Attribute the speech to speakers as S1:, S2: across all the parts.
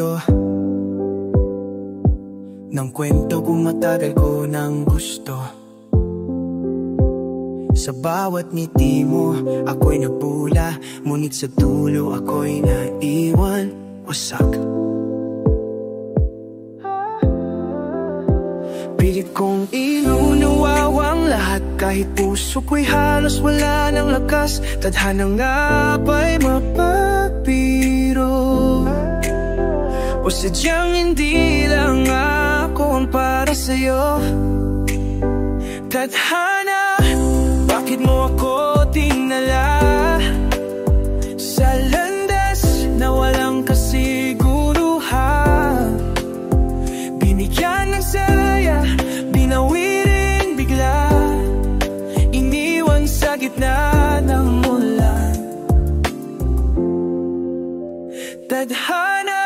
S1: dulo ng kwento kung matagal ko nang gusto. Sa bawat ngiti mo, ako'y nagpula, ngunit sa dulo ako'y naiwan wasak. Pilit kong inunawawang lahat, kahit puso ko'y halos wala ng lakas. Tadhana nga ba'y mapapiro? O sadyang hindi lang ako para sa'yo? Tadhana, bakit mo ako dinala sa landas na walang kasiguruhan? Binigyan ng saya, binawi rin bigla, iniwan sa gitna ng ulan. Tadhana,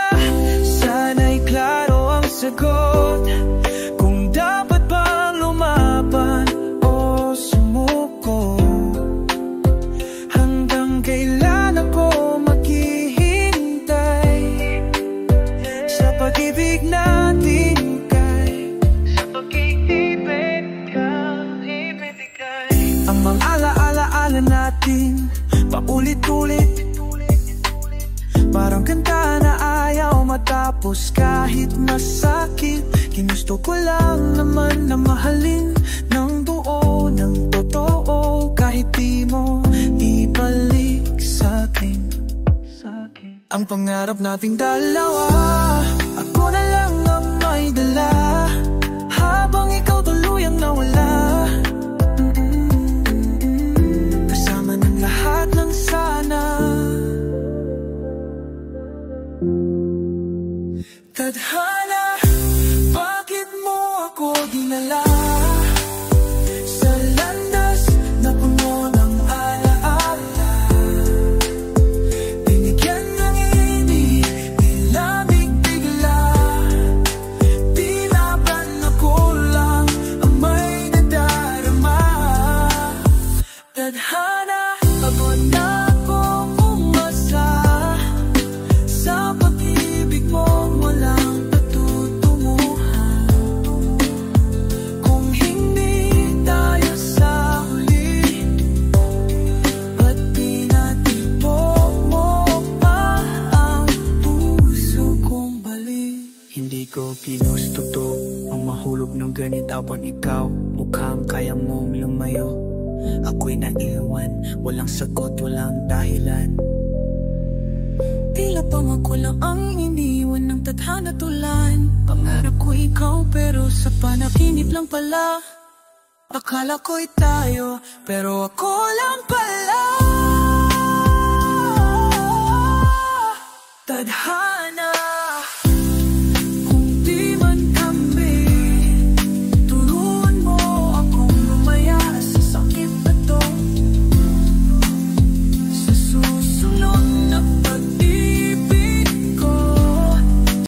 S1: sana'y klaro ang sagot, kung dapat bang lumaban o sumuko. Hanggang kailan ako maghihintay sa pag-ibig natin sa pag-ibig kay ang mga alaala natin paulit-ulit, parang kanta na ayaw matapos kahit masakit. Ginusto ko lang naman na mahalin ng buo, ng totoo, kahit di mo ibalik sa'kin. Ang pangarap nating dalawa, ako na lang ang may dala, habang ikaw tuluyang nawala. Kasama ng lahat ng sana. Tadhana, bakit mo ako dinala sa landas na puno ng alaala? Binigyan ng ibig, nilamig bigla, tila ba na kulang ang may nadarama? Tadhana, pagod na akong umasa sa pag-ibig mo. Hindi ko ginusto ang mahulog ng ganit habang ikaw mukhang kaya mong lumayo. Ako'y naiwan, walang sagot, walang dahilan. Tila pangako ang iniwan ng tadhana tulan. Pangarap ko ikaw pero sa panaginip lang pala. Akala ko'y tayo pero ako lang pala. Tadhana.